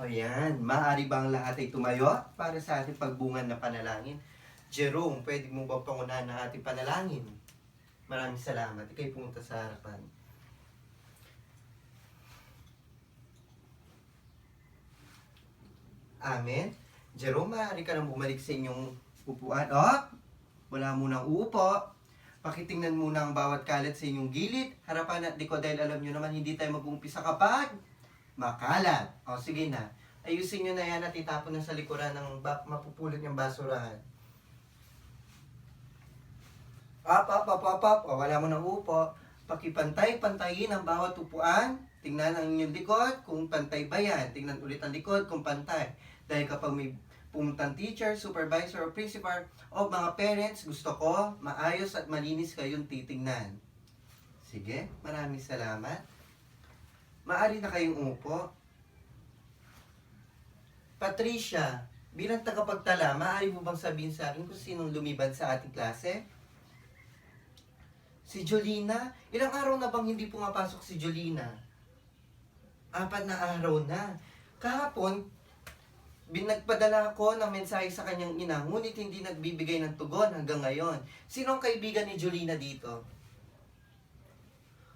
O yan, maaari bang lahat ay tumayo para sa ating pagbungan na panalangin? Jerome, pwede mo ba pangunahan ng ating panalangin? Maraming salamat. Ika'y pumunta sa harapan. Amen. Jerome, maaari ka nang bumalik sa inyong upuan. Wala munang uupo. Pakitingnan muna ang bawat kalat sa inyong gilid, harapan at likod dahil alam nyo naman hindi tayo mag-uumpisa kapag makalat. O sige na, ayusin nyo na yan at itapon na sa likuran ng mapupulot niyang basurahan. O, wala mo nang upo. Pakipantay-pantayin ang bawat upuan. Tingnan ang inyong likod kung pantay ba yan. Tingnan ulit ang likod kung pantay. Dahil kapag may pumuntang teacher, supervisor, o principal, o mga parents, gusto ko maayos at malinis kayong titingnan. Sige, maraming salamat. Maari na kayong umupo. Patricia, bilang tagapagtala, maaari mo bang sabihin sa akin kung sinong lumibad sa ating klase? Si Jolina? Ilang araw na bang hindi pumapasok si Jolina? 4 na araw na. Kahapon, nagpadala ako ng mensahe sa kanyang ina, ngunit hindi nagbibigay ng tugon hanggang ngayon. Sino ang kaibigan ni Jolina dito?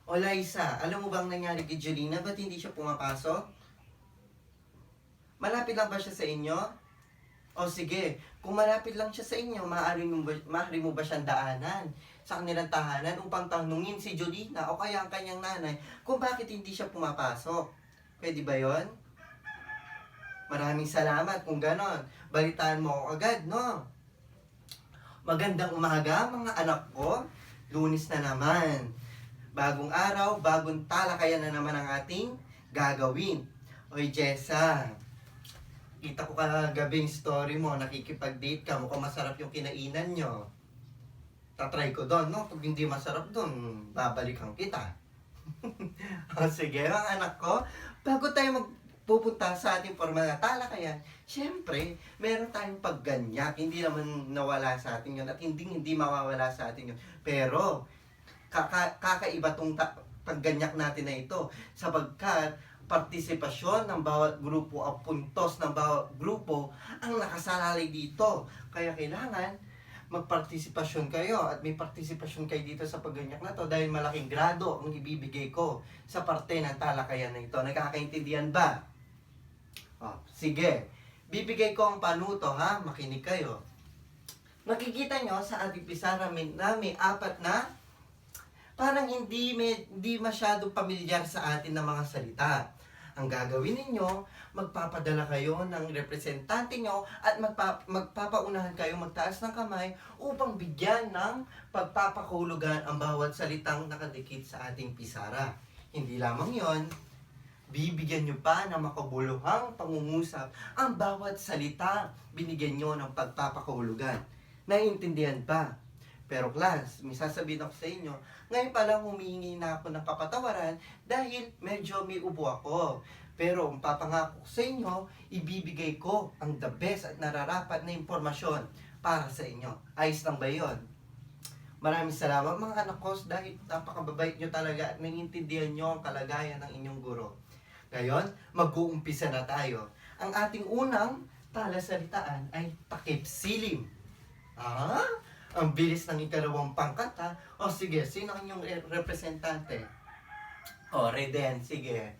O Liza, alam mo bang nangyari kay Jolina? Ba't hindi siya pumapasok? Malapit lang ba siya sa inyo? O sige, kung malapit lang siya sa inyo, maaari mo ba siyang daanan sa kanilang tahanan upang tanungin si Jolina o kaya ang kanyang nanay kung bakit hindi siya pumapasok? Pwede ba yon? Maraming salamat kung ganon. Balitaan mo ako agad, no? Magandang umaga, mga anak ko. Lunes na naman. Bagong araw, bagong talakayan na naman ang ating gagawin. Oy, Jessa. Kita ko kagabing story mo, nakikipag-date ka, mukhang masarap yung kinainan nyo. Tatry ko doon, no? Pag hindi masarap doon, babalikan kita. O sige, mga anak ko, bago tayo pupunta sa ating formal na talakayan, syempre, meron tayong pagganyak. Hindi naman nawala sa atin yun at hindi mawawala sa atin yun. Pero, kakaiba tong pagganyak natin na ito sapagkat partisipasyon ng bawat grupo o puntos ng bawat grupo ang nakasalalay dito. Kaya kailangan magpartisipasyon kayo at may partisipasyon kayo dito sa pagganyak na to dahil malaking grado ang ibibigay ko sa parte ng talakayan na ito. Nakakaintindihan ba? Sige. Bibigay ko ang panuto, ha? Makinig kayo. Makikita nyo sa ating pisara na may 4 na parang hindi masyado pamilyar sa atin ng mga salita. Ang gagawin ninyo, magpapadala kayo ng representante nyo at magpapaunahan kayo magtaas ng kamay upang bigyan ng pagpapahulugan ang bawat salitang nakadikit sa ating pisara. Hindi lamang yon, bibigyan nyo pa ng makabuluhang pangungusap ang bawat salita binigyan nyo ng pagpapakahulugan. Naiintindihan ba? Pero class, may sasabihin ako sa inyo, ngayon pa lang humihingi na ako ng kapatawaran dahil medyo may ubo ako. Pero ang papangako ko sa inyo, ibibigay ko ang the best at nararapat na impormasyon para sa inyo. Ayos lang ba yun? Maraming salamat mga anak ko dahil napakababait nyo talaga at naiintindihan nyo ang kalagayan ng inyong guro. Ngayon, mag-uumpisa na tayo. Ang ating unang talasalitaan ay takip silim. Ang bilis ng ikalawang pangkat, ha? O sige, sino ang inyong representante? O, Reden, sige.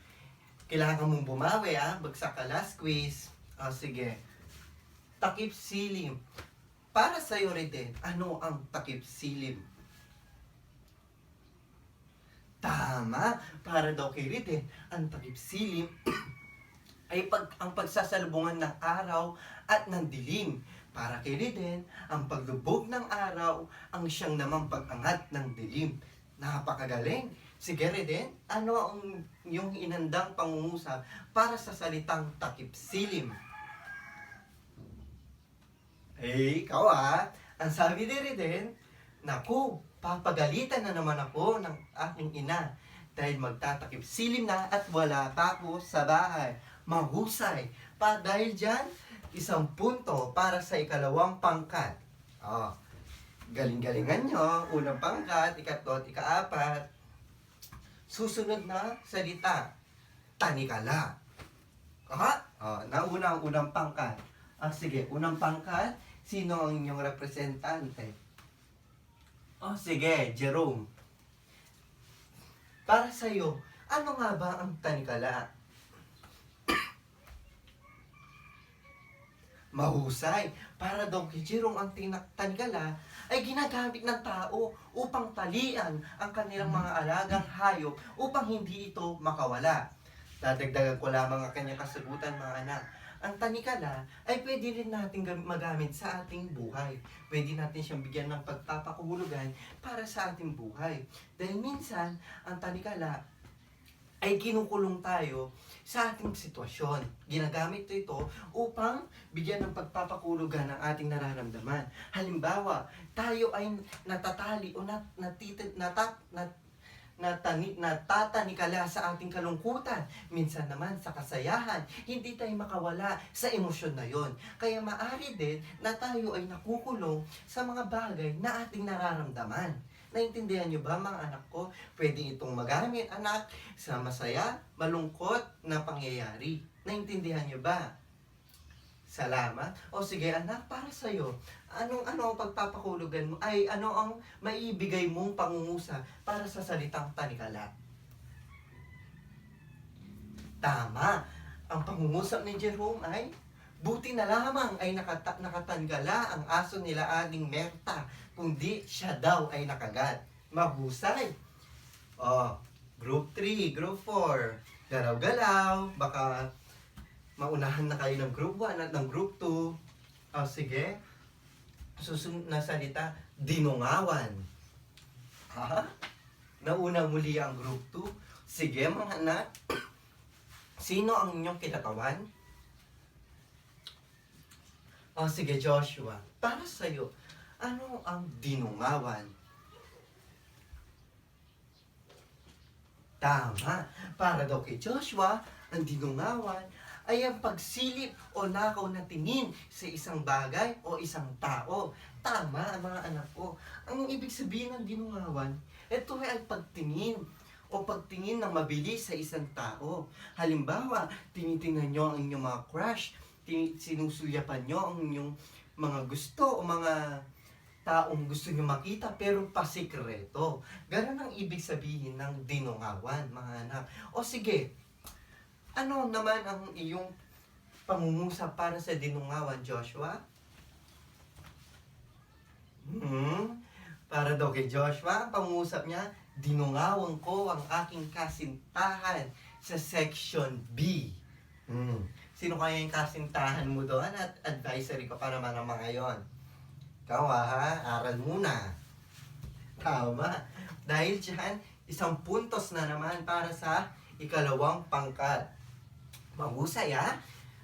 Kailangan mong bumawi, ha? Bagsak ka last quiz. O sige. Takip silim. Para sa'yo, Reden, ano ang takip silim? Tama! Para daw kay Reden, ang takip silim ay ang pagsasalubungan ng araw at ng dilim. Para kay Reden, ang paglubog ng araw ang siyang namang pag-angat ng dilim. Napakagaling! Sige Reden, ano ang yung inandang pangungusap para sa salitang takip silim? Ikaw ang sabi ni Reden, naku, papagalitan na naman ako ng aking ina dahil magtatakip silim na at wala pa ako sa bahay. Mahusay! Dahil dyan, 1 punto para sa ikalawang pangkat. Galing-galingan nyo. Unang pangkat, ikatlo at ikaapat. Susunod na salita, tanikala. Nauna ang unang pangkat. Sige, unang pangkat, sino ang inyong representante? Sige, Jerome. Para sa'yo, ano nga ba ang tanikala? Mahusay. Para daw kay Jerome, ang tanikala ay ginagamit ng tao upang talian ang kanilang mga alagang hayop upang hindi ito makawala. Dadagdagan ko lamang ang kanyang kasagutan, mga anak. Ang tanikala ay pwede rin natin magamit sa ating buhay. Pwede natin siyang bigyan ng pagpapakahulugan para sa ating buhay. Dahil minsan, ang tanikala ay kinukulong tayo sa ating sitwasyon. Ginagamit ito upang bigyan ng pagpapakulugan ang ating nararamdaman. Halimbawa, tayo ay natatali o natatanikala sa ating kalungkutan. Minsan naman sa kasayahan, hindi tayo makawala sa emosyon na yon. Kaya maaari din na tayo ay nakukulong sa mga bagay na ating nararamdaman. Naintindihan nyo ba, mga anak ko? Pwede itong magamit, anak, sa masaya, malungkot na pangyayari. Naintindihan nyo ba? Salamat. Sige, anak, para sa'yo, ano ang pagpapahulugan mo? Ano ang maibigay mong pangungusap para sa salitang tanikala? Tama. Ang pangungusap ni Jerome ay, buti na lamang ay nakatangala ang aso nila aling Merta, kundi siya daw ay nakagat. Mahusay. Group 3, Group 4, galaw-galaw, baka maunahan na kayo ng Group 1 at ng Group 2. Sige. Susunod na salita, dinungawan. Nauna muli ang Group 2. Sige, mga anak. Sino ang inyong kinatawan? Sige, Joshua. Para sa'yo, ano ang dinungawan? Tama. Para daw kay Joshua, ang dinungawan ay ang pagsilip o nakaw na tingin sa isang bagay o isang tao. Tama, mga anak ko. Ang ibig sabihin ng dinungawan, ito ay pagtingin o pagtingin ng mabilis sa isang tao. Halimbawa, tinitingnan nyo ang inyong mga crush, sinusulyapan nyo ang inyong mga gusto o mga taong gusto nyo makita pero pasikreto. Ganun ang ibig sabihin ng dinungawan, mga anak. Sige, ano naman ang iyong pangungusap para sa dinungawan, Joshua? Para daw kay Joshua, ang pangungusap niya, dinungawan ko ang aking kasintahan sa Section B. Sino kaya yung kasintahan mo doon at advisory ko para naman ang mga yon? Ikaw aral muna. Tama. Dahil dyan, 1 puntos na naman para sa ikalawang pangkat. Mahusay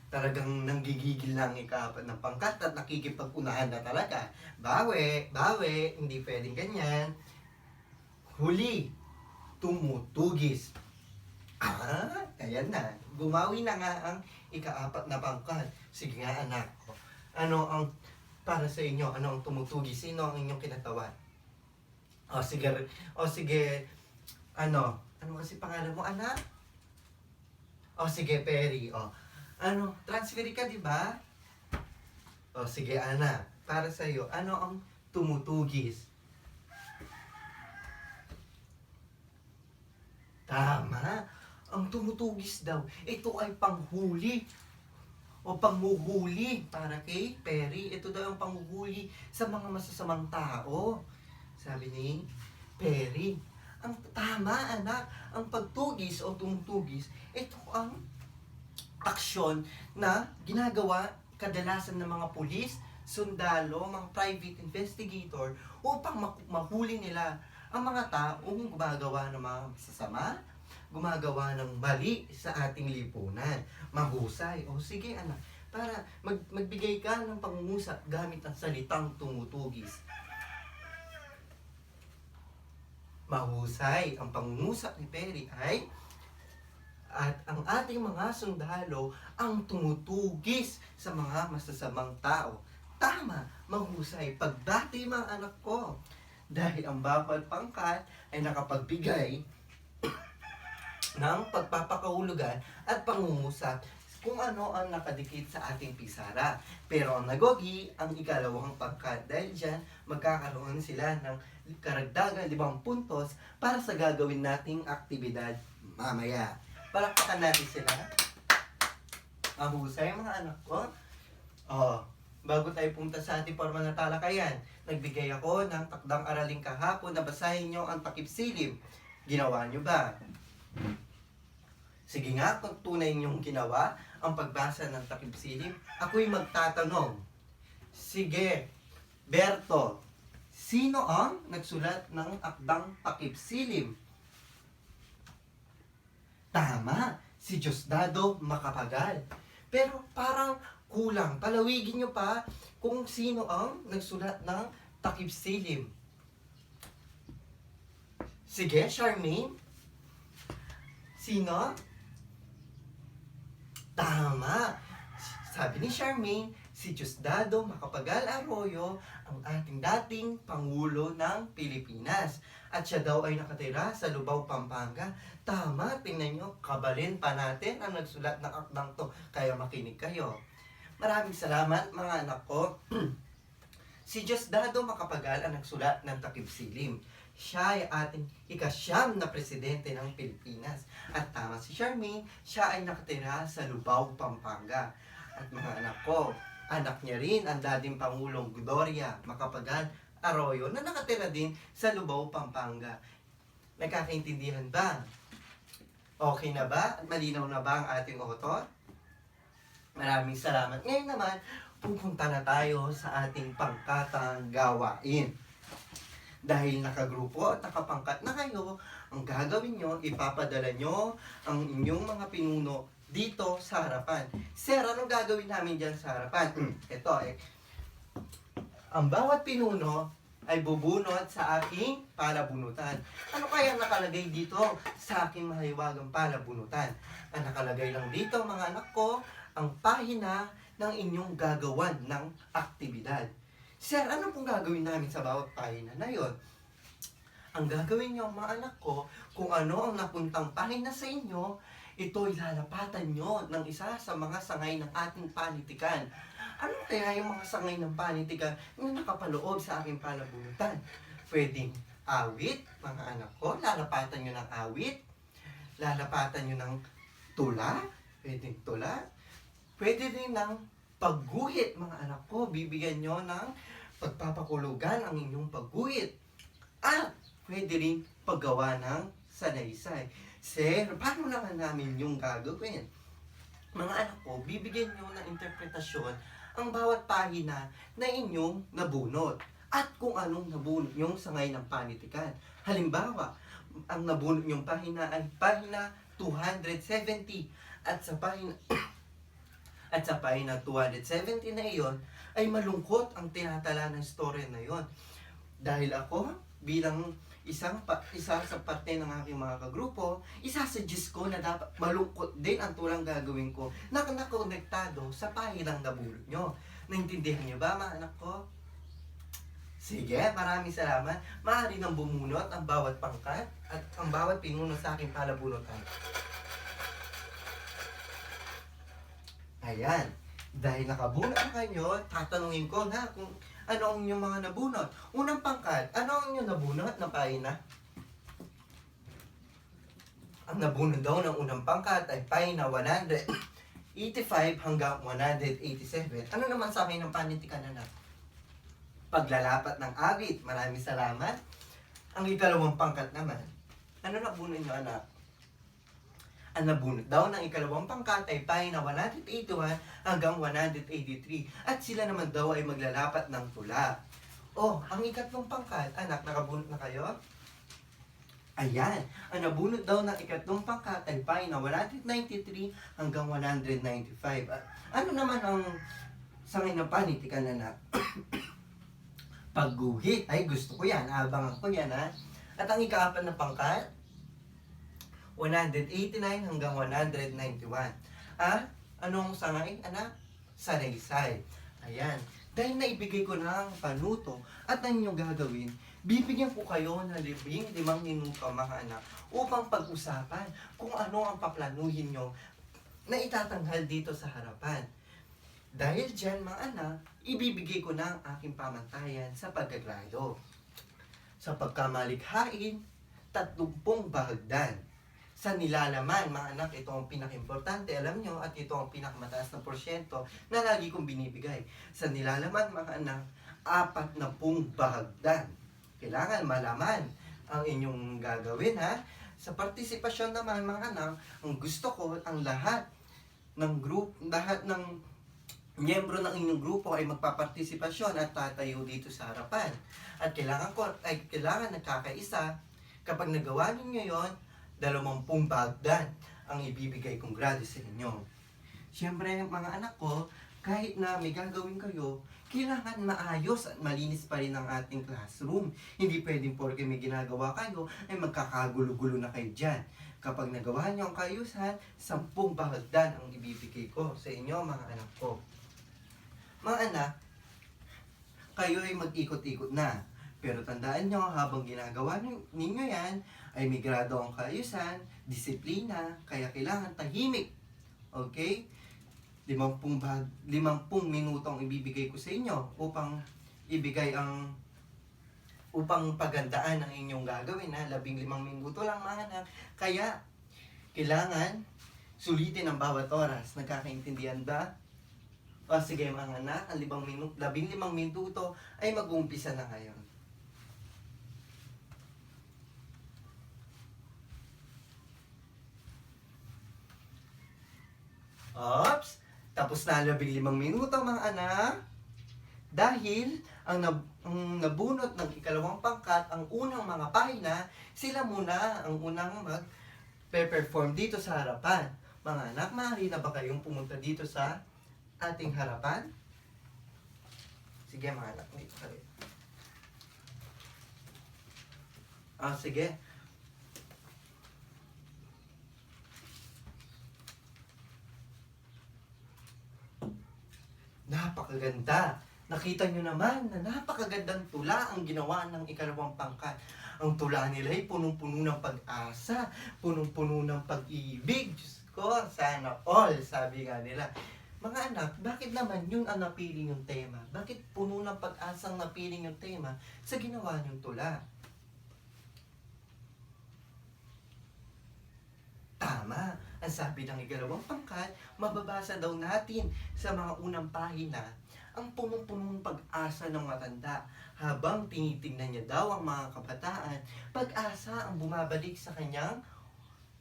Talagang nanggigigil lang ika-4 ng pangkat at nakikipag-unahan na talaga. Bawi, hindi pwedeng ganyan. Huli, tumutugis. Ayan na. Gumawi na nga ang ika-4 na pangkat. Sige nga, anak. Ano ang para sa inyo? Ano ang tumutugis? Sino ang inyong kinatawan? Sige. Ano kasi pangalan mo, anak? Sige, Perry. Transfer ka, di ba? Sige, anak. Para sa iyo, ano ang tumutugis? Tama. Ang tumutugis daw, ito ay panghuli o panghuhuli para kay Perry. Ito daw ang panghuhuli sa mga masasamang tao. Sabi ni Perry. Ang tama, anak. Ang pagtugis o tumutugis, ito ang aksyon na ginagawa kadalasan ng mga pulis, sundalo, mga private investigator upang mahuli nila ang mga taong gumagawa ng mga masasama, gumagawa ng mali sa ating lipunan. Mahusay. Sige, anak, para magbigay ka ng pangungusap gamit ang salitang tumutugis. Mahusay. Ang pangungusap ni Perry ay, at ang ating mga sundalo ang tumutugis sa mga masasamang tao. Tama, mahusay. Pagbati, mga anak ko. Dahil ang bawat pangkat ay nakapagbigay ng pagpapakahulugan at pangungusap kung ano ang nakadikit sa ating pisara. Pero ang nagogi, ang ikalawang pangkat. Dahil dyan, magkakaroon sila ng karagdagan 5 puntos para sa gagawin nating aktibidad mamaya. Palakpakan natin sila. Mahusay mga anak ko. Bago tayo punta sa ating formal na talakayan, nagbigay ako ng takdang araling kahapon na basahin nyo ang takip silim. Ginawa nyo ba? Sige nga, kung tunay niyong ginawa ang pagbasa ng takip silim, ako'y magtatanong. Sige, Berto, sino ang nagsulat ng akdang takip silim? Tama, si Diosdado Macapagal. Pero parang kulang. Palawigin niyo pa kung sino ang nagsulat ng takip silim. Sige, Charmaine. Sino? Tama. Sabi ni Charmaine, si Diosdado Macapagal Arroyo ang ating dating Pangulo ng Pilipinas. At siya daw ay nakatira sa Lubao, Pampanga. Tama, tingnan nyo, kabalin pa natin ang nagsulat ng akdang to. Kaya makinig kayo. Maraming salamat mga anak ko. Si Diosdado Macapagal ang nagsulat ng takip silim. Siya ay ating ika-9 na presidente ng Pilipinas. At tama si Charmaine, siya ay nakatira sa Lubao, Pampanga. At mga anak ko, anak niya rin ang dating Pangulong Gloria Macapagal Arroyo na nakatira din sa Lubao, Pampanga. Nagkakaintindihan ba? Okay na ba? At malinaw na ba ang ating author? Maraming salamat. Ngayon naman, pupunta na tayo sa ating pangkatang gawain. Dahil nakagrupo at nakapangkat na kayo, ang gagawin nyo, ipapadala nyo ang inyong mga pinuno dito sa harapan. Sir, anong gagawin namin dyan sa harapan? Ito ang bawat pinuno ay bubunot sa aking palabunutan. Ano kaya nakalagay dito sa aking mahiwagang palabunutan? Ang nakalagay lang dito mga anak ko, ang pahina ng inyong gagawan ng aktibidad. Sir, ano pong gagawin namin sa bawat pahina na yon? Ang gagawin nyo mga anak ko, kung ano ang napuntang pahina sa inyo, ito'y lalapatan nyo ng isa sa mga sangay ng ating panitikan. Ano kaya yung mga sangay ng panitikan na nakapaloob sa aking palabunutan? Pwedeng awit, mga anak ko, lalapatan nyo ng awit, lalapatan nyo ng tula, pwedeng tula, pwede din ng pagguhit, mga anak ko, bibigyan nyo ng pagpapakulugan ang inyong pagguhit. At pwede rin paggawa ng sanaysay. Sir, paano naman namin yung gagawin? Mga anak ko, bibigyan nyo ng interpretasyon ang bawat pahina na inyong nabunot. At kung anong nabunot yung sangay ng panitikan. Halimbawa, ang nabunot yung pahina ay pahina 270. At sa pahina 270 na iyon, ay malungkot ang tinatala ng story na iyon. Dahil ako, bilang isa sa parte ng aking mga kagrupo, isasuggest ko na dapat malungkot din ang tulang gagawin ko na nakonektado sa pahinang nabulot nyo. Naintindihan nyo ba mga anak ko? Sige, maraming salamat. Maaari nang bumunot ang bawat pangkat at ang bawat pinuno sa aking palabunutan. Ayan. Dahil nakabunot na kayo, tatanungin ko na kung ano ang inyong mga nabunot. Unang pangkat, ano ang inyong nabunot na pahina? Ang nabunot daw ng unang pangkat ay pahina 185 hanggang 187. Ano naman sa akin ng panitikan na? Paglalapat ng awit. Maraming salamat. Ang ikalawang pangkat naman, ano nabunot nyo anak? Ang nabunot daw ng ikalawang pangkat ay pahina 181 hanggang 183. At sila naman daw ay maglalapat ng tula. Ang ikatlong pangkat, anak, nakabunot na kayo? Ayan, ang nabunot daw ng ikatlong pangkat ay pahina 193 hanggang 195. Ano naman ang sangay ng panitikan anak? Pagguhit. Ay, gusto ko yan. Abangan ko yan, ha? At ang ikaapat na pangkat, 189 hanggang 191. Anong sangay, anak? Sanaysay. Ayan. Dahil naibigay ko na ang panuto at ang inyong gagawin, bibigyan ko kayo ng 15 minuto mga anak upang pag-usapan kung ano ang paplanuhin nyo na itatanghal dito sa harapan. Dahil dyan, mga anak, ibibigay ko na ang aking pamantayan sa paggagrado. Sa pagkamalikhain, 30 bahagdan. Sa nilalaman, mga anak, ito ang pinaka-importante, alam nyo, at ito ang pinakamataas na porsyento na lagi kong binibigay. Sa nilalaman, mga anak, 40 bahagdan. Kailangan malaman ang inyong gagawin, ha? Sa partisipasyon naman, mga anak, ang gusto ko, ang lahat ng group, lahat ng miyembro ng inyong grupo ay magpapartisipasyon at tatayo dito sa harapan. At kailangan nagkakaisa. Kapag nagawa ninyo yon, 20 bagdan ang ibibigay kong grado sa inyo. Siyempre, mga anak ko, kahit na may gagawin kayo, kailangan maayos at malinis pa rin ang ating classroom. Hindi pwedeng porke may ginagawa kayo, ay magkakagulo-gulo na kayo dyan. Kapag nagawa nyo ang kaayusan, 10 bagdan ang ibibigay ko sa inyo, mga anak ko. Mga anak, kayo ay mag-ikot-ikot na. Pero tandaan nyo, habang ginagawa ninyo yan, ay may grado ang kaayusan, disiplina, kaya kailangan tahimik. Okay? 50 minuto ang ibibigay ko sa inyo upang pagandaan ang inyong gagawin, ha? 15 minuto lang, mga anak. Kaya, kailangan sulitin ang bawat oras. Nagkakaintindihan ba? O sige, mga anak, ang 15 minuto ay mag-uumpisa na ngayon. Ops! Tapos na 15 minuto, mga anak. Dahil ang nabunot ng ikalawang pangkat, ang unang mga pahina, sila muna ang unang mag-perform dito sa harapan. Mga anak, maaari na ba kayong pumunta dito sa ating harapan? Sige, mga anak, dito kayo. Sige. Napakaganda. Nakita nyo naman na napakagandang tula ang ginawa ng ikalawang pangkat. Ang tula nila ay punong-puno ng pag-asa, punong-puno ng pag-ibig. Diyos ko, sana all, sabi nga nila. Mga anak, bakit naman yun ang napili yung tema? Bakit puno ng pag-asang napili yung tema sa ginawa nyong tula? Tama. Ang sabi ng ikalawang pangkat, mababasa daw natin sa mga unang pahina ang punong-punong pag-asa ng matanda. Habang tinitingnan niya daw ang mga kabataan, pag-asa ang bumabalik sa kanyang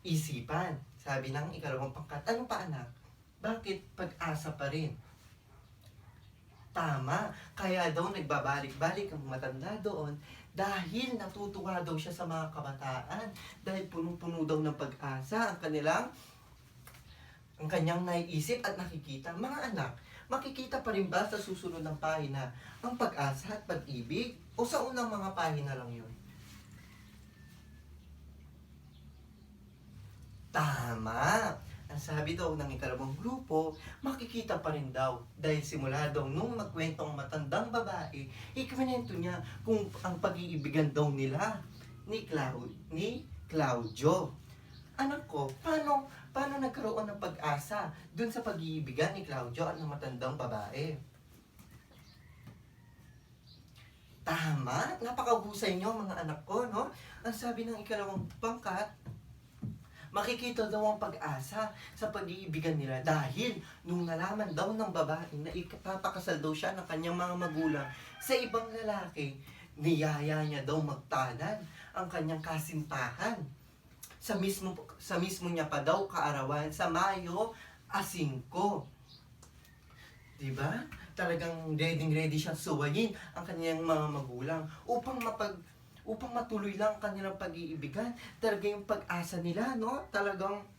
isipan. Sabi ng ikalawang pangkat, ano pa anak? Bakit pag-asa pa rin? Tama, kaya daw nagbabalik-balik ang matanda doon dahil natutuwa daw siya sa mga kabataan. Dahil punong-puno daw ng pag-asa ang kanyang naiisip at nakikita. Mga anak, makikita pa rin ba sa susunod ng pahina ang pag-asa at pag-ibig? O sa unang mga pahina lang yun? Tama! Ang sabi daw ng ikalawang grupo, makikita pa rin daw. Dahil simula daw nung magkwentong matandang babae, ikwento niya kung ang pag-iibigan daw nila ni Claudio. Anak ko, paano nagkaroon ng pag-asa dun sa pag-iibigan ni Claudio at ng matandang babae? Tama, napakahusay nyo mga anak ko, no? Ang sabi ng ikalawang pangkat, makikita daw ang pag-asa sa pag-iibigan nila dahil nung nalaman daw ng babae na ipapakasal daw siya ng kanyang mga magulang sa ibang lalaki, niyaya niya daw magtanan ang kanyang kasintahan. Sa mismo niya pa daw kaarawan sa Mayo 5. Diba? Talagang ready siyang suwayin ang kanyang mga magulang upang matuloy lang ang kanilang pag-iibigan. Talaga yung pag-asa nila, no? Talagang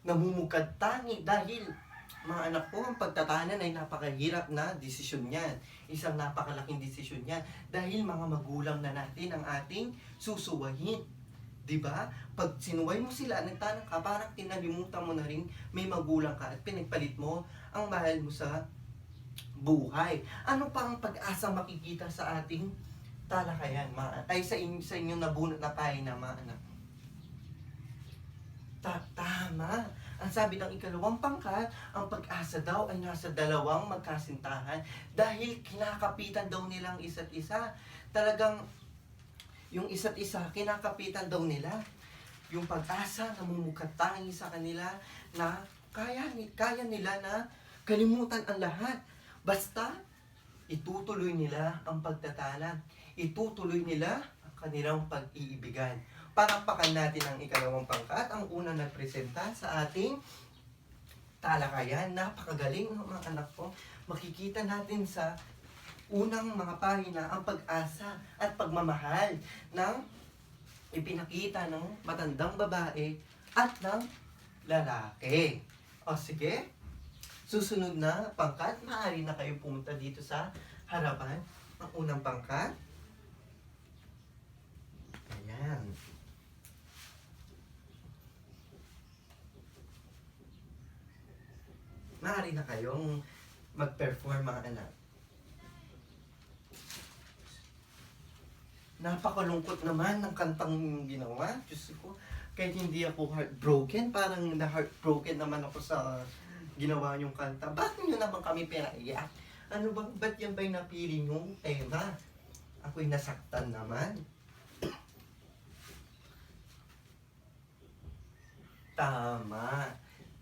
namumukad tangi dahil mga anak ko, ang pagtatanan ay napakahirap na desisyon yan. Isang napakalaking desisyon yan dahil mga magulang na natin ang ating susuwahin. Diba? Pag sinuway mo sila, nagtanong ka, parang kinalimutan mo na rin may magulang ka at pinagpalit mo ang mahal mo sa buhay. Ano pa ang pag-asa makikita sa ating talakayan, ay sa inyong nabunot na pahina, mga anak? Tama. Ang sabi ng ikalawang pangkat, ang pag-asa daw ay nasa dalawang magkasintahan dahil kinakapitan daw nilang isa't isa. Talagang yung isa't isa, kinakapitan daw nila. Yung pag-asa namumukatangi sa kanila na kaya nila na kalimutan ang lahat. Basta itutuloy nila ang pagtatanan. Itutuloy nila ang kanilang pag-iibigan. Palakpakan natin ang ikalawang pangkat, ang unang nagpresenta sa ating talakayan. Napakagaling ng mga anak ko. Makikita natin sa unang mga pahina ang pag-asa at pagmamahal ng ipinakita ng matandang babae at ng lalaki. O sige, susunod na pangkat, maaari na kayo pumunta dito sa harapan. Ang unang pangkat. Ayan. Maaari na kayong mag-perform, mga anak. Napakalungkot naman ng kantang ginawa. Diyos ko, kahit hindi ako heartbroken, parang na-heartbroken naman ako sa ginawa niyong kanta. Bakit niyo naman kami pinaiyak? Ano bang, ba't yan ba'y napili niyong tema? Ako'y nasaktan naman. Tama.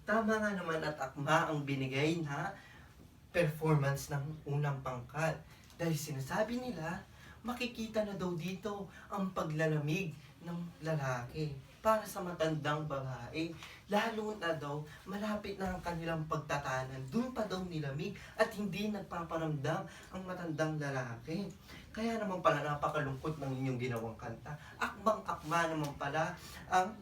Tama nga naman at akma ang binigay na performance ng unang pangkat. Dahil sinasabi nila, makikita na daw dito ang paglalamig ng lalaki para sa matandang babae. Lalo na daw, malapit na ang kanilang pagtatanan. Doon pa daw nilamig at hindi nagpaparamdam ang matandang lalaki. Kaya naman pala napakalungkot ng inyong ginawang kanta. Akbang-akma naman pala ang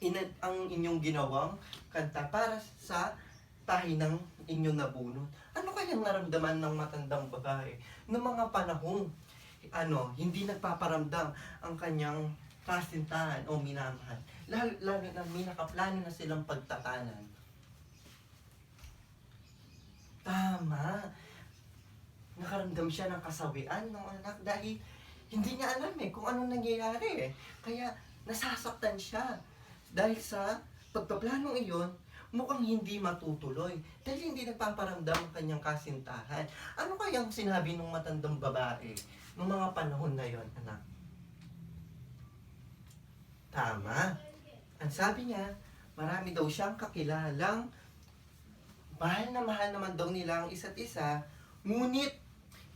inyong ginawang kanta para sa pahinang inyong nabunot. Ano kayang naramdaman ng matandang babae noong mga panahong hindi nagpaparamdam ang kanyang kasintahan o minamahal? Lalo na may nakaplano na silang pagtatanan. Tama. Nakaramdam siya ng kasawian ng anak dahil hindi niya alam kung ano nangyayari Kaya nasasaktan siya. Dahil sa pagpaplanong iyon, mukhang hindi matutuloy. Dahil hindi nagpaparamdam ang kanyang kasintahan. Ano kayang sinabi ng matandang babae noong mga panahon na yon, anak? Tama. Ang sabi niya, marami daw siyang kakilalang mahal naman daw nila ang isa't isa, ngunit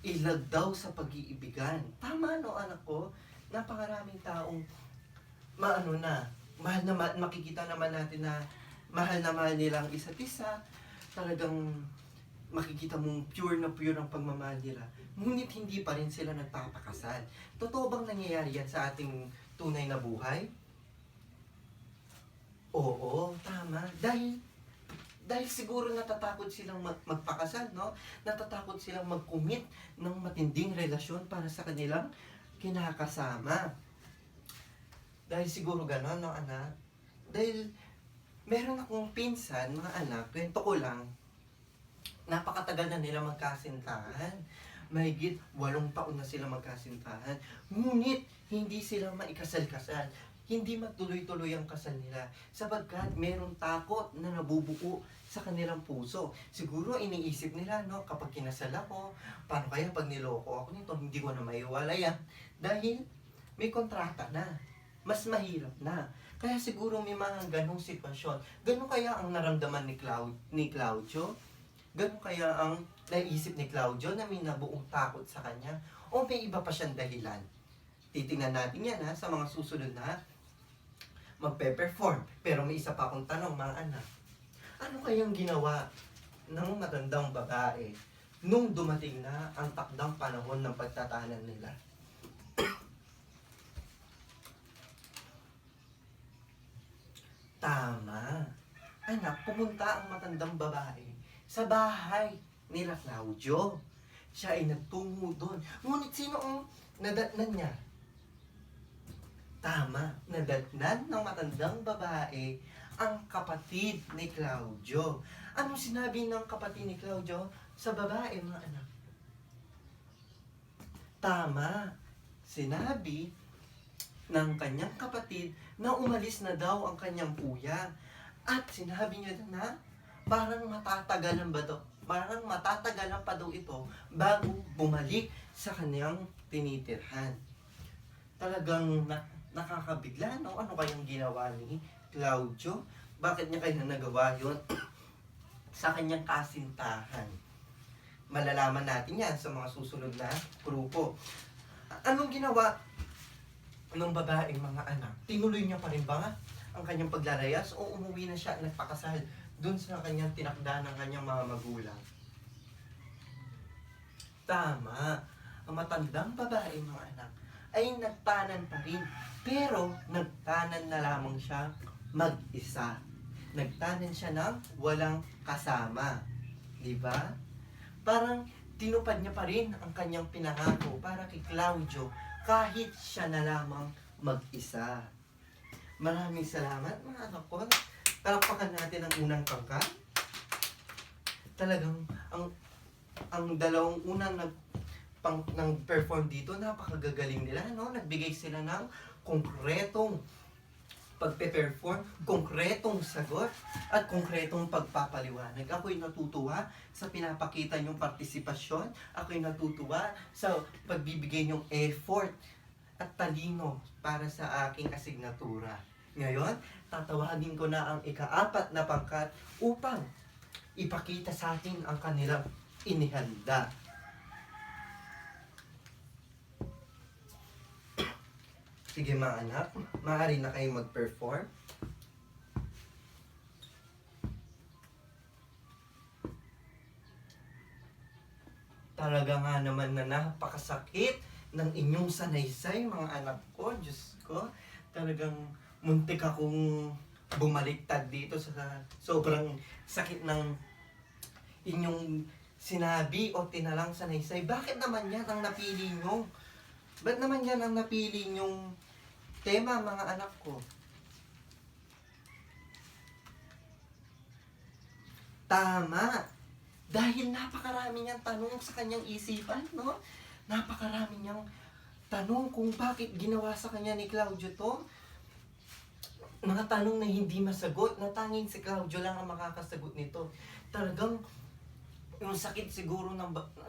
ilag daw sa pag-iibigan. Tama, no, anak ko? Napakaraming taong makikita naman natin na mahal nila ang isa't isa. Talagang makikita mong pure ang pagmamahal nila. Ngunit hindi pa rin sila nagpapakasal. Totoo bang nangyayari yan sa ating tunay na buhay? Oo, tama. Dahil siguro natatakot silang magpakasal, no? Natatakot silang mag-commit ng matinding relasyon para sa kanilang kinakasama. Dahil siguro gano'n, no, anak? Dahil meron akong pinsan, mga anak, kwento ko lang, napakatagal na nila magkasintahan. Mahigit 8 taon na sila magkasintahan. Ngunit, hindi sila maikasal-kasal. Hindi magtuloy-tuloy ang kasal nila. Sapagkat merong takot na nabubuo sa kanilang puso. Siguro iniisip nila, no, kapag kinasal ako, paano kaya pag niloko ako nito, hindi ko na maiwalay dahil may kontrata na. Mas mahirap na. Kaya siguro may mga ganong sitwasyon. Ganon kaya ang naramdaman ni Claudio? Ganon kaya ang naisip ni Claudio na may nabuong takot sa kanya? O may iba pa siyang dahilan? Titingnan natin yan sa mga susunod na magpe-perform. Pero may isa pa akong tanong, mga anak. Ano kayang ginawa ng matandang babae nung dumating na ang takdang panahon ng pagtatanan nila? Tama. Anak, pumunta ang matandang babae sa bahay nila Claudio. Siya ay nagtungo doon. Ngunit sino ang nadatnan niya? Tama, nadatnan ng matandang babae ang kapatid ni Claudio. Anong sinabi ng kapatid ni Claudio sa babae, mga anak? Tama, sinabi ng kanyang kapatid na umalis na daw ang kanyang kuya At sinabi niya na parang matatagalan ba to? Parang matatagalan pa daw ito bago bumalik sa kanyang tinitirhan. Talagang nakakabigla, no? Ano kayang ginawa ni Claudio? Bakit niya kaya nagawa yun sa kanyang kasintahan? Malalaman natin yan sa mga susunod na grupo. Anong ginawa ng babaeng mga anak? Tinuloy niya pa rin ba ang kanyang paglalayas o umuwi na siya at nagpakasal dun sa kanyang tinakda ng kanyang mga magulang? Tama. Ang matandang babaeng mga anak ay nagtanan pa rin. Pero nagtanan na lamang siya mag-isa. Nagtanan siya ng walang kasama. Diba? Parang tinupad niya pa rin ang kanyang pinangako para kay Claudio kahit siya na lamang mag-isa. Maraming salamat mga anak ko. Palakpakan natin ang unang pangkat. Talagang ang dalawang unang nag-perform dito, napakagagaling nila, no? Nagbigay sila ng konkretong pagpe-perform, konkretong sagot, at konkretong pagpapaliwanag. Ako'y natutuwa sa pinapakita niyong partisipasyon. Ako'y natutuwa sa pagbibigay niyong effort at talino para sa aking asignatura. Ngayon, tatawagin ko na ang ika-4 na pangkat upang ipakita sa atin ang kanilang inihanda. Sige mga anak, maaari na kayo mag-perform. Talaga nga naman na napakasakit ng inyong sanaysay mga anak ko. Diyos ko, talagang muntik akong bumaliktad dito sa sobrang sakit ng inyong sinabi o tinalang sanaysay. Bakit naman yan ang napili nyo? Ba't naman yan ang napili nyong tema, mga anak ko? Tama! Dahil napakarami niyang tanong sa kanyang isipan, no? Napakarami niyang tanong kung bakit ginawa sa kanya ni Claudio to. Mga tanong na hindi masagot, na tanging si Claudio lang ang makakasagot nito. Talagang yung sakit siguro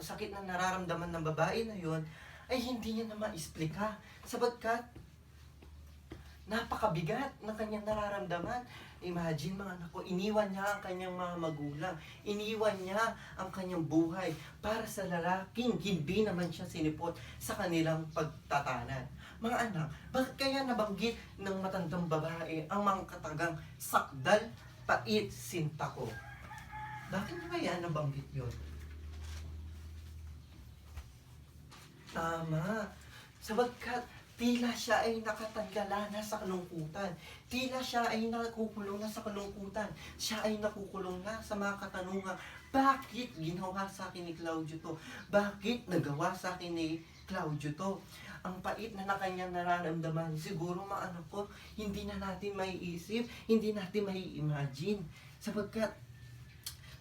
sakit na nararamdaman ng babae na yun, ay hindi niya na ma-explika sapagkat napakabigat ng kanyang nararamdaman. Imagine mga anak ko, iniwan niya ang kanyang mga magulang, iniwan niya ang kanyang buhay para sa lalaking hindi naman siya sinipot sa kanilang pagtatanan. Mga anak, bakit kaya nabanggit ng matandang babae ang mga katagang sakdal, pait, sinta ko? Bakit niya kaya nabanggit yun? Tama. Sabagkat tila siya ay nakatanggalana sa kalungkutan. Tila siya ay nakukulong na sa kalungkutan. Siya ay nakukulong na sa mga katanungan. Bakit ginawa sa akin ni Claudio to? Bakit nagawa sa akin ni Claudio to? Ang pait na kanyang nararamdaman. Siguro mga anak ko, hindi na natin maiisip, hindi natin mai-imagine. Sabagkat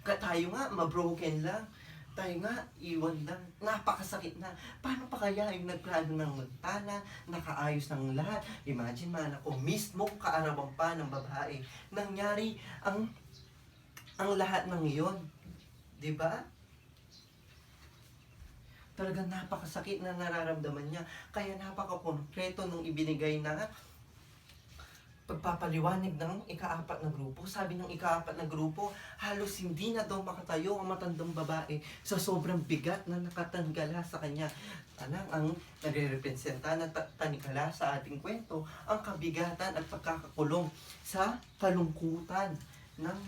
tayo nga, mabroken lang. Tayo nga, iwan lang. Napakasakit na. Paano pa kaya yung nagplano ng magtana, nakaayos ng lahat? Imagine man ako, mismo kaarawan pa ng babae. Nangyari ang lahat ng iyon. Diba? Talagang napakasakit na nararamdaman niya. Kaya napaka-konkreto nung ibinigay na pagpapaliwanag ng ika-4 na grupo. Sabi ng ika-4 na grupo, halos hindi na daw makatayo ang matandang babae sa sobrang bigat na nakatanggala sa kanya. Ang nagre-representa na tanikala sa ating kwento, ang kabigatan at pagkakakulong sa kalungkutan ng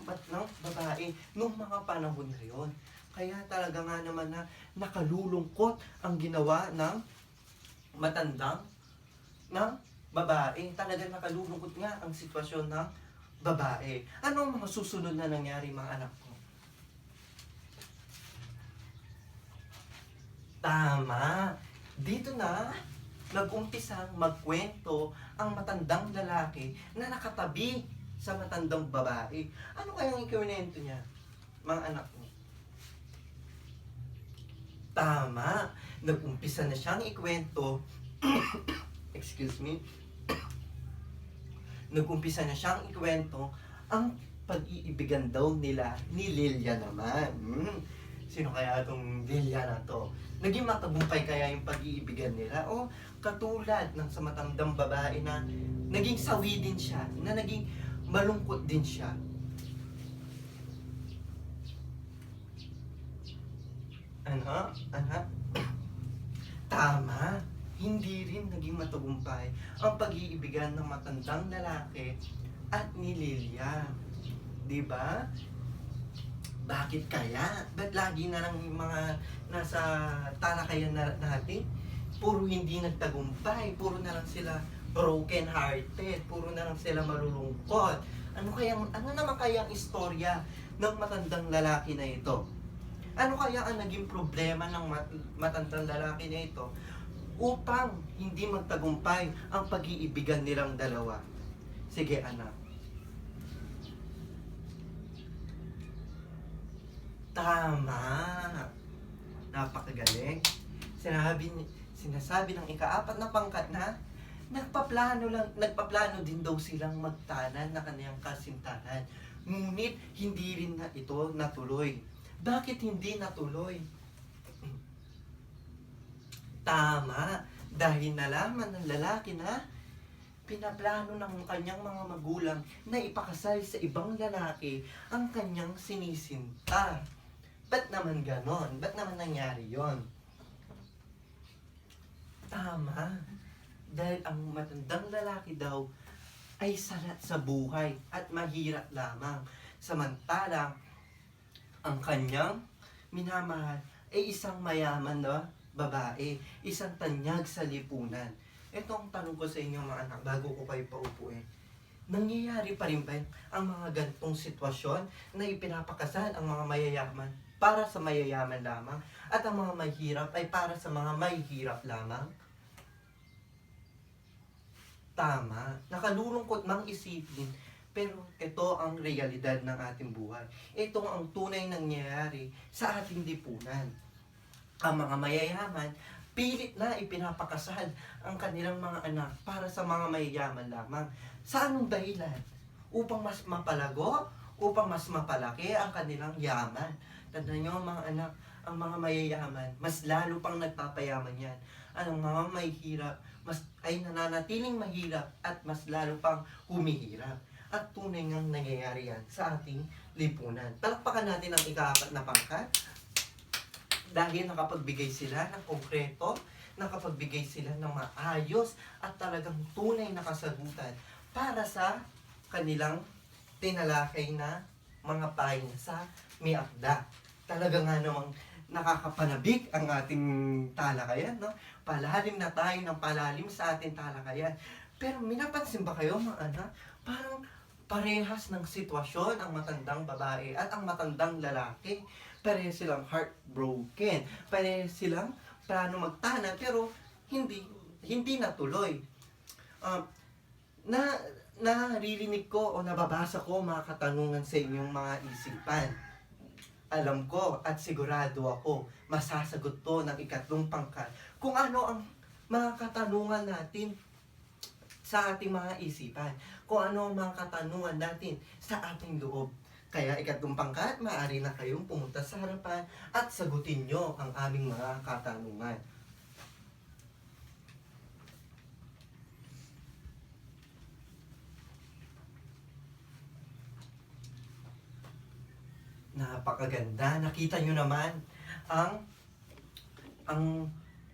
babae nung mga panahon na yon. Kaya talaga nga naman na nakalulungkot ang ginawa ng matandang babae. Talagang nakalulungkot nga ang sitwasyon ng babae. Ano ang mga susunod na nangyari mga anak ko? Tama! Dito na nag-umpisang magkwento ang matandang lalaki na nakatabi sa matandang babae. Ano kayang ikiwento niya, mga anak ko? Tama! Nag-umpisa na siyang ikwento excuse me, nag-umpisa na siyang ikwento ang pag-iibigan daw nila ni Lilia naman. Sino kaya itong Lilia na to? Naging matagumpay kaya yung pag-iibigan nila? O katulad ng sa matandang babae na naging sawi din siya, na naging malungkot din siya. Ano? Ano? Tama. Hindi rin naging matagumpay ang pag-iibigan ng matandang lalaki at ni Lilia. Diba? Bakit kaya? Ba't lagi na lang yung mga nasa talakayan natin? Puro hindi nagtagumpay, puro na lang sila broken hearted, puro na lang sila malulungkot. Ano naman kaya ang istorya ng matandang lalaki na ito? Ano kaya ang naging problema ng matandang lalaki na ito upang hindi magtagumpay ang pag-iibigan nilang dalawa? Sige anak. Tama. Napakagaling. Sinasabi ng ikaapat na pangkat na nagpaplano din daw silang magtanan na kaniyang kasintahan. Ngunit hindi rin na ito natuloy. Bakit hindi natuloy? Tama. Dahil nalaman ng lalaki na pinaplano ng kanyang mga magulang na ipakasal sa ibang lalaki ang kanyang sinisinta. Ba't naman ganon? Ba't naman nangyari yon? Tama. Dahil ang matandang lalaki daw ay salat sa buhay at mahirap lamang. Samantalang ang kanyang minamahal ay isang mayaman na babae, isang tanyag sa lipunan. Ito ang tanong ko sa inyo mga anak, bago ko kayo paupuin. Nangyayari pa rin ba ang mga gantong sitwasyon na ipinapakasal ang mga mayayaman para sa mayayaman lamang at ang mga mahirap ay para sa mga mahihirap lamang? Tama. Nakalulungkot mang isipin, pero ito ang realidad ng ating buhay. Ito ang tunay nangyayari sa ating lipunan. Ang mga mayayaman, pilit na ipinapakasal ang kanilang mga anak para sa mga mayayaman lamang. Sa anong dahilan? Upang mas mapalago? Upang mas mapalaki ang kanilang yaman? Tandaan nyo mga anak, ang mga mayayaman, mas lalo pang nagpapayaman yan. Ang mga mahihirap, ay nananatiling mahirap at mas lalo pang humihirap. At tunay ngang nangyayari yan sa ating lipunan. Palakpakan natin ang ikaapat na pangkat. Dahil nakapagbigay sila ng konkreto, nakapagbigay sila ng maayos at talagang tunay na kasagutan para sa kanilang tinalakay na mga payo sa may akda. Talaga nga namang nakakapanabik ang ating talakayan, no? Palalim na tayo ng palalim sa ating talakayan. Pero minapansin ba kayo mga anak? Parang parehas ng sitwasyon ang matandang babae at ang matandang lalaki. Parehas silang heartbroken. Parehas silang plano magtanan pero hindi natuloy. Naririnig ko o nababasa ko mga katanungan sa inyong mga isipan. Alam ko at sigurado ako masasagot to ng ikatlong pangkat kung ano ang mga katanungan natin sa ating mga isipan. Kung ano ang mga katanungan natin sa ating loob. Kaya ikatlong pangkat, maaari na kayong pumunta sa harapan at sagutin nyo ang aming mga katanungan. Napakaganda. Nakita nyo naman ang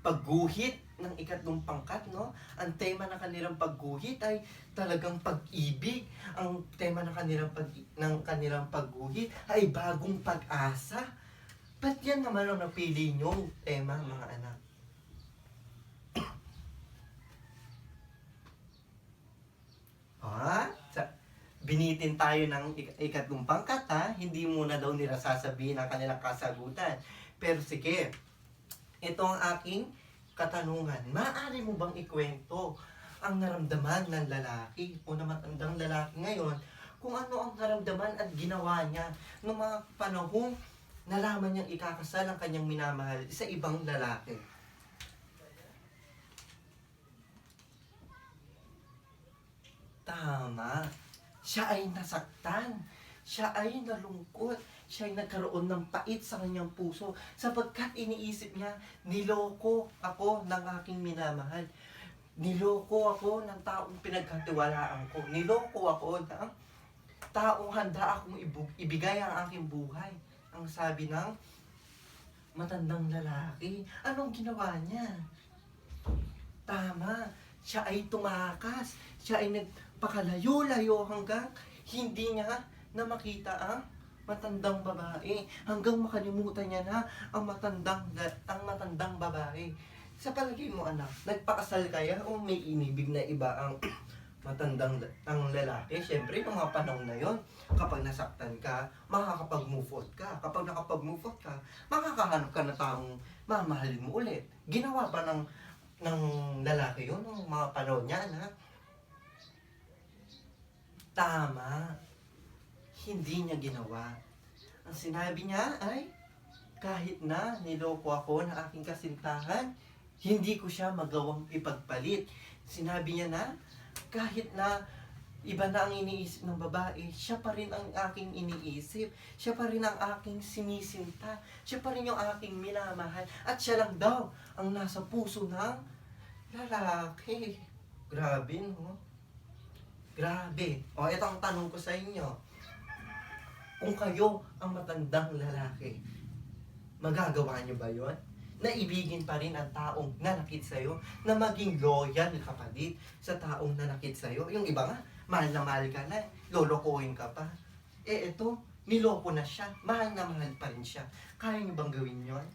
pagguhit ng ikatlong pangkat, no? Ang tema ng kanilang pagguhit ay talagang pag-ibig. Ang tema ng kanilang pagguhit ay bagong pag-asa. Ba't yan naman ang napili nyong tema, mga anak? Binitin tayo ng ikatlong pangkat, ha? Hindi muna daw nila sasabihin ang kanilang kasagutan. Pero sige, ito ang aking katanungan. Maaari mo bang ikwento ang naramdaman ng lalaki o na matandang lalaki ngayon kung ano ang naramdaman at ginawa niya noong mga panahong nalaman niyang ikakasal ang kanyang minamahal sa ibang lalaki? Tama. Siya ay nasaktan. siya ay nalungkot. Siya ay nagkaroon ng pait sa kanyang puso sapagkat iniisip niya, niloko ako ng aking minamahal. Niloko ako ng taong pinagkatiwalaan ko. Niloko ako ng taong handa akong ibigay ang aking buhay. Ang sabi ng matandang lalaki. Anong ginawa niya? Tama. Siya ay tumakas. Siya ay nagpakalayo-layo hanggang hindi niya na makita ang matandang babae. Hanggang makalimutan niya na ang matandang babae. Sa palagay mo, anak, nagpakasal kaya o may inibig na iba ang ang lalaki? Siyempre, noong mga panahon na yon, kapag nasaktan ka, makakapag-move out ka. Kapag nakapag-move out ka, makakahanap ka na taong mamahalin mo ulit. Ginawa ba ng lalaki yun noong mga panahon niya, anak? Tama. Hindi niya ginawa. Ang sinabi niya ay, kahit na niloko ako ng aking kasintahan, hindi ko siya magawang ipagpalit. Sinabi niya na, kahit na iba na ang iniisip ng babae, siya pa rin ang aking iniisip. Siya pa rin ang aking sinisinta. Siya pa rin yung aking minamahal. At siya lang daw ang nasa puso ng lalaki. Grabe, no? Grabe. O, ito ang tanong ko sa inyo. Kung kayo ang matandang lalaki, magagawa niyo ba yon? Na ibigin pa rin ang taong nanakit sa'yo, na maging loyal ka pa din sa taong nanakit sa'yo. Yung iba nga, mahal na mahal ka na, lolokohin ka pa. Ito, niloko na siya, mahal na mahal pa rin siya. Kaya niyo bang gawin yon?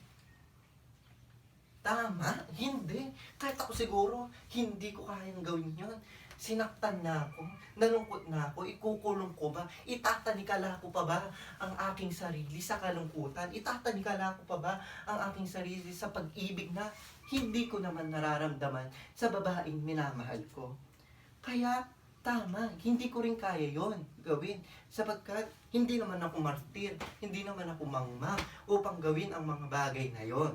Tama? Hindi. Kahit ako siguro, hindi ko kayang gawin yon. Sinaktan na ako, nalungkot na ako, ikukulong ko ba? Itatanikala ko pa ba ang aking sarili sa kalungkutan? Itatanikala ko pa ba ang aking sarili sa pag-ibig na hindi ko naman nararamdaman sa babaeng minamahal ko? Kaya, tama, hindi ko rin kaya yon gawin. Sapagkat hindi naman ako martir, hindi naman ako mangmang upang gawin ang mga bagay na yon.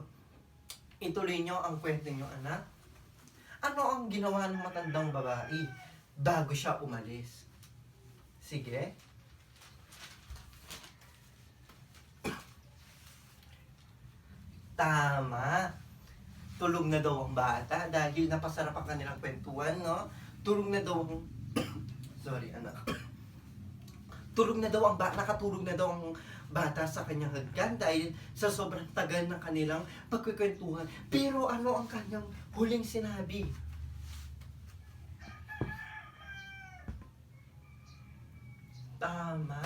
Ituloy nyo ang kwento nyo, anak. Ano ang ginawa ng matandang babae bago siya umalis? Sige. Tama. Tulog na daw ang bata dahil napasarap ang kanilang kwentuhan, no? Tulog na daw ang... Sorry, anak. Tulog na daw ang bata, nakatulog na daw ang bata sa kanyang hagdan dahil sa sobrang tagal ng kanilang pagkikwentuhan. Pero ano ang kanyang huling sinabi? Tama.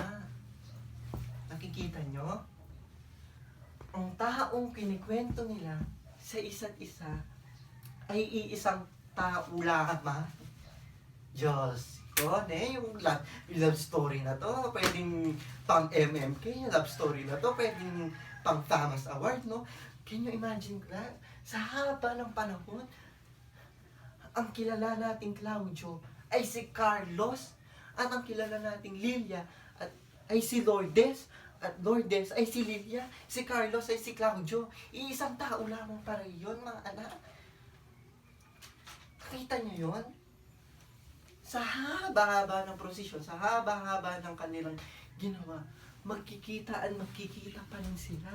Nakikita nyo? Ang taong kinikwento nila sa isa't isa ay iisang tao lamang. Diyos ko, yung love story na to, pwedeng pang MMK, love story na to, pwedeng pang Thomas Award, no? Can you imagine that? Sa haba ng panahon, ang kilala nating Claudio ay si Carlos, at ang kilala nating Lilia ay si Lourdes, at Lourdes ay si Lilia, si Carlos ay si Claudio. Iisang tao lamang para yun, mga anak. Nakita niyo yun? Sa haba-haba ng prosesyon, sa haba-haba ng kanilang ginawa, magkikita pa rin sila.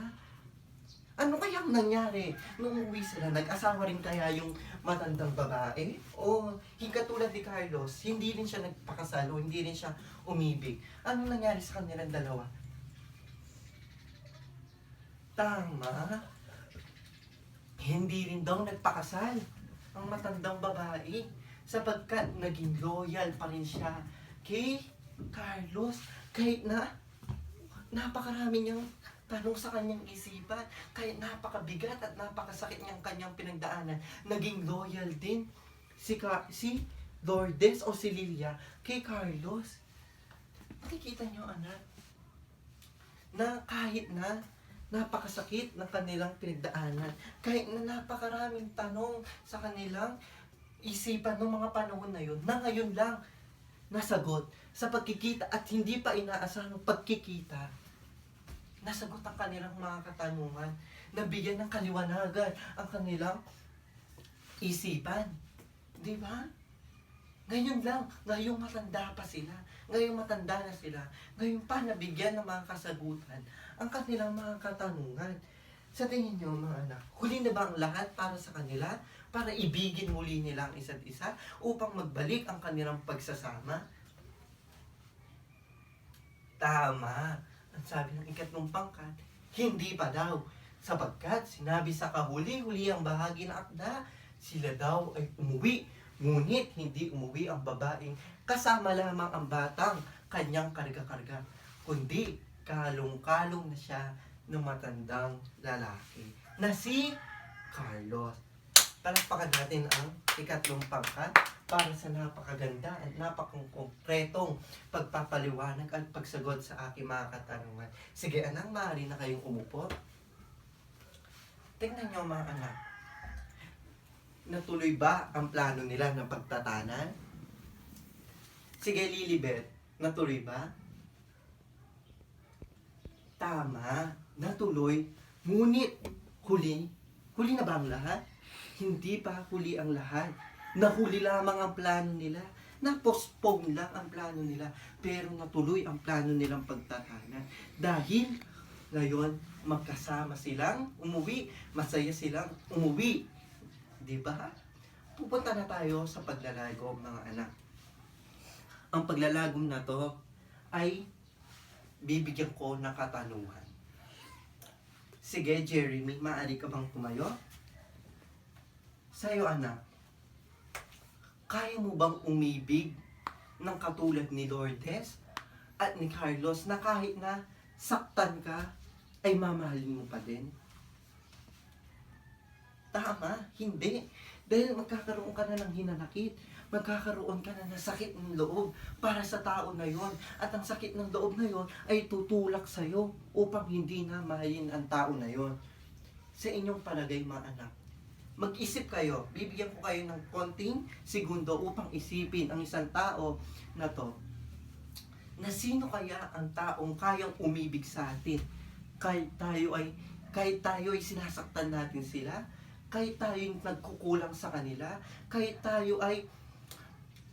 Ano kayang nangyari nung umuwi sila? Nag-asawa rin kaya yung matandang babae? O katulad ni Carlos, hindi rin siya nagpakasal o hindi rin siya umibig? Ano nangyari sa kanilang dalawa? Tama. Hindi rin daw nagpakasal ang matandang babae sapagkat naging loyal pa rin siya kay Carlos kahit na napakarami niyang tanong sa kanyang isipan, kahit napakabigat at napakasakit niyang kanyang pinagdaanan, naging loyal din si Lourdes o si Lilia kay Carlos. Nakikita niyo, anak, na kahit na napakasakit ng kanilang pinagdaanan, kahit na napakaraming tanong sa kanilang isipan ng mga panahon na yun, na ngayon lang nasagot sa pagkikita at hindi pa inaasahang pagkikita, nasagot ang kanilang mga katanungan, nabigyan ng kaliwanagan ang kanilang isipan. Di ba? Ngayon lang, ngayong matanda pa sila, ngayong matanda na sila, ngayon pa nabigyan ng mga kasagutan ang kanilang mga katanungan. Sa tingin nyo mga anak, huli na ba ang lahat para sa kanila? Para ibigin muli nila ang isa't isa upang magbalik ang kanilang pagsasama? Tama. Ang sabi ng ikatlong pangkat, hindi pa daw. Sapagkat sinabi sa kahuli-huli ang bahagi ng akda, sila daw ay umuwi. Ngunit hindi umuwi ang babaeng kasama lamang ang batang kanyang karga-karga, kundi kalong-kalong na siya ng matandang lalaki na si Carlos. Palakpakan natin ang ikatlong pangkat para sa napakaganda at napakongkretong pagpapaliwanag at pagsagot sa aking mga katanungan. Sige anak, maaari na kayong umupo. Tingnan nyo mga anak. Natuloy ba ang plano nila ng pagtatanan? Sige Lilibet, natuloy ba? Tama, natuloy. Ngunit huli na ba ang lahat? Hindi pa huli ang lahat. Nahuli lamang ang plano nila. Na-postpone lang ang plano nila. Pero natuloy ang plano nilang pagtatanan. Dahil ngayon magkasama silang umuwi. Masaya silang umuwi. Diba? Pupunta na tayo sa paglalagom mga anak. Ang paglalagom na to ay bibigyan ko ng katanungan. Sige, Jeremy, maaari ka bang tumayo? Sa'yo, anak, kaya mo bang umibig ng katulad ni Lourdes at ni Carlos na kahit na saktan ka, ay mamahalin mo pa din? Tama, hindi. Dahil magkakaroon ka na ng hinanakit. Magkakaroon ka na ng sakit ng loob para sa tao na yon. At ang sakit ng loob na yon ay tutulak sa'yo upang hindi na mahalin ang tao na yon. Sa inyong palagay mga anak, mag-isip kayo. Bibigyan ko kayo ng konting segundo upang isipin ang isang tao na to. Na sino kaya ang taong kayang umibig sa atin? Kahit tayo ay sinasaktan natin sila, kahit tayo yung nagkukulang sa kanila, kahit tayo ay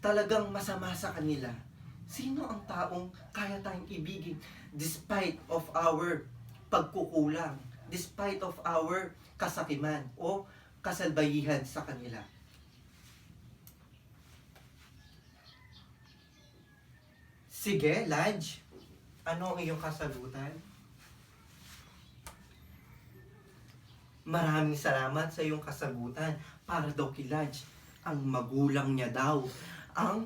talagang masama sa kanila. Sino ang taong kaya tayong ibigin despite of our pagkukulang, despite of our kasakiman o kasalbayihan sa kanila? Sige, Lodge, ano ang iyong kasagutan? Maraming salamat sa iyong kasagutan. Para daw kay Lodge, ang magulang niya daw ang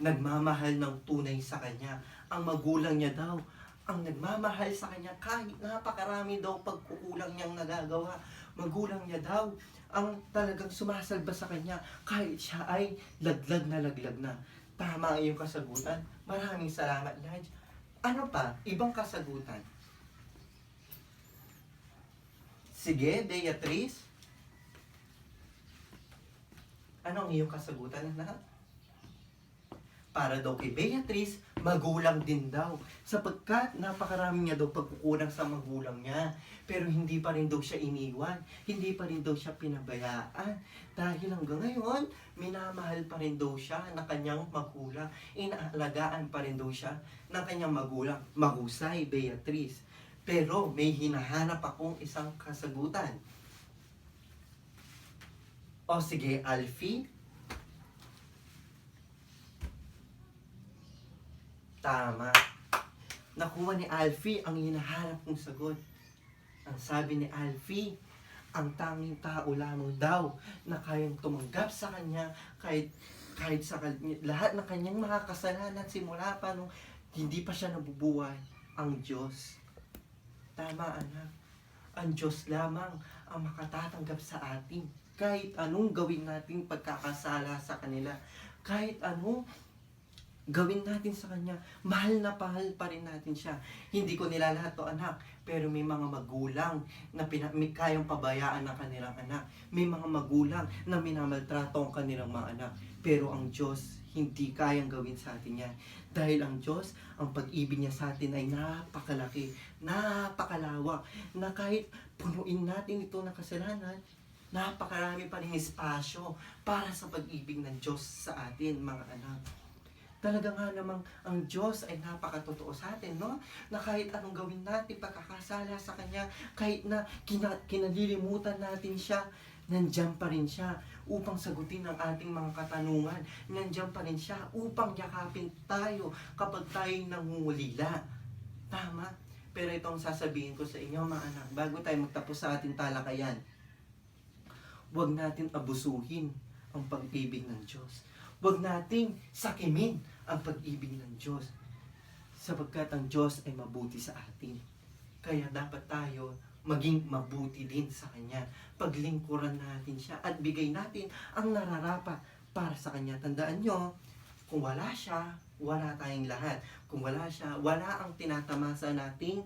nagmamahal ng tunay sa kanya. Ang magulang niya daw ang nagmamahal sa kanya kahit napakarami daw pagkukulang niyang nagagawa. Magulang niya daw ang talagang sumasalba sa kanya kahit siya ay laglag na. Tama ang iyong kasagutan. Maraming salamat, Lodge. Ano pa? Ibang kasagutan? Sige, Beatrice. Ano ang iyong kasagutan, anak? Para daw kay Beatrice, magulang din daw. Sapagkat napakarami niya daw pagkukulang sa magulang niya. Pero hindi pa rin daw siya iniwan. Hindi pa rin daw siya pinabayaan. Dahil hanggang ngayon, minamahal pa rin daw siya ng kanyang magulang. Inaalagaan pa rin daw siya ng kanyang magulang. Mahusay, Beatrice. Pero may hinahanap akong isang kasagutan. O sige, Alfie. Tama. Nakuha ni Alfie ang hinahanap kong sagot. Ang sabi ni Alfie, ang tanging tao lamang daw na kayang tumanggap sa kanya kahit sa lahat ng kanyang mga kasalanan simula pa nung hindi pa siya nabubuhay, ang Diyos. Tama, anak. Ang Diyos lamang ang makatatanggap sa atin. Kahit anong gawin nating pagkakasala sa kanila. Kahit anong gawin natin sa Kanya, mahal na mahal pa rin natin siya. Hindi ko nilalahat to, anak. Pero may mga magulang na may kayang pabayaan ng kanilang anak. May mga magulang na minamaltrato ang kanilang mga anak. Pero ang Diyos, hindi kayang gawin sa atin yan. Dahil ang Diyos, ang pag-ibig niya sa atin ay napakalaki, napakalawak, na kahit punuin natin ito ng kasalanan, napakarami pa rin espasyo para sa pag-ibig ng Diyos sa atin, mga anak. Talaga nga namang ang Diyos ay napakatotoo sa atin, no? Na kahit anong gawin natin, pagkakasala sa Kanya, kahit na kinalilimutan natin siya, nandiyan pa rin siya upang sagutin ang ating mga katanungan. Nandiyan pa rin siya upang yakapin tayo kapag tayo nangungulila. Tama? Pero ito ang sasabihin ko sa inyo, mga anak, bago tayo magtapos sa ating talakayan, huwag natin abusuhin ang pag-ibig ng Diyos. Huwag nating sakimin ang pag-ibig ng Diyos. Sapagkat ang Diyos ay mabuti sa atin. Kaya dapat tayo maging mabuti din sa Kanya. Paglingkuran natin siya at bigay natin ang nararapat para sa Kanya. Tandaan nyo, kung wala siya, wala tayong lahat. Kung wala siya, wala ang tinatamasa nating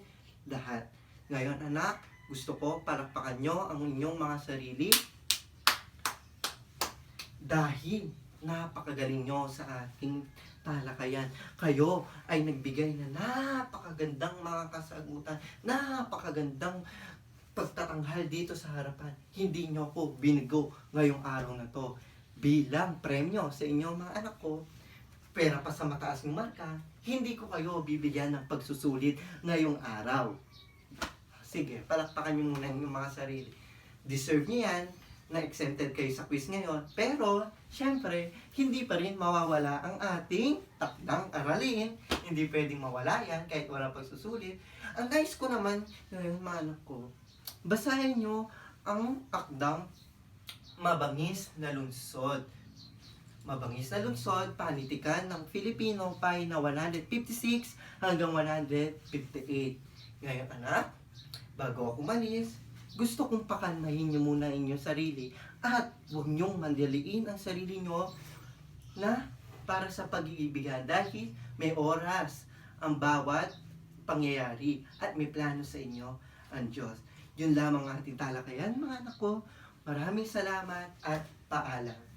lahat. Ngayon, anak, gusto ko palakpakan nyo ang inyong mga sarili dahil napakagaling nyo sa ating talakayan. Kayo ay nagbigay na napakagandang mga kasagutan, napakagandang pagtatanghal dito sa harapan. Hindi nyo ko binigo ngayong araw na to. Bilang premyo sa inyong mga anak ko, pera pa sa mataas ng marka, hindi ko kayo bibigyan ng pagsusulit ngayong araw. Sige, palakpakan nyo muna yung mga sarili. Deserve niyo yan, na exempted kayo sa quiz ngayon. Pero, syempre, hindi pa rin mawawala ang ating takdang aralin. Hindi pwedeng mawala yan kahit walang pagsusulit. Ang nais ko naman, ngayon mga anak ko, basahin nyo ang takdang Mabangis na Lungsod. Mabangis na Lungsod, panitikan ng Filipino, pahina 156 hanggang 158. Ngayon anak, bago ako umalis, gusto kong pakalmahin nyo muna inyong sarili at huwag nyong mandaliin ang sarili nyo na para sa pag-iibigan dahil may oras ang bawat pangyayari at may plano sa inyo ang Diyos. Yun lamang ang ating talakayan, mga anak ko. Maraming salamat at paalam.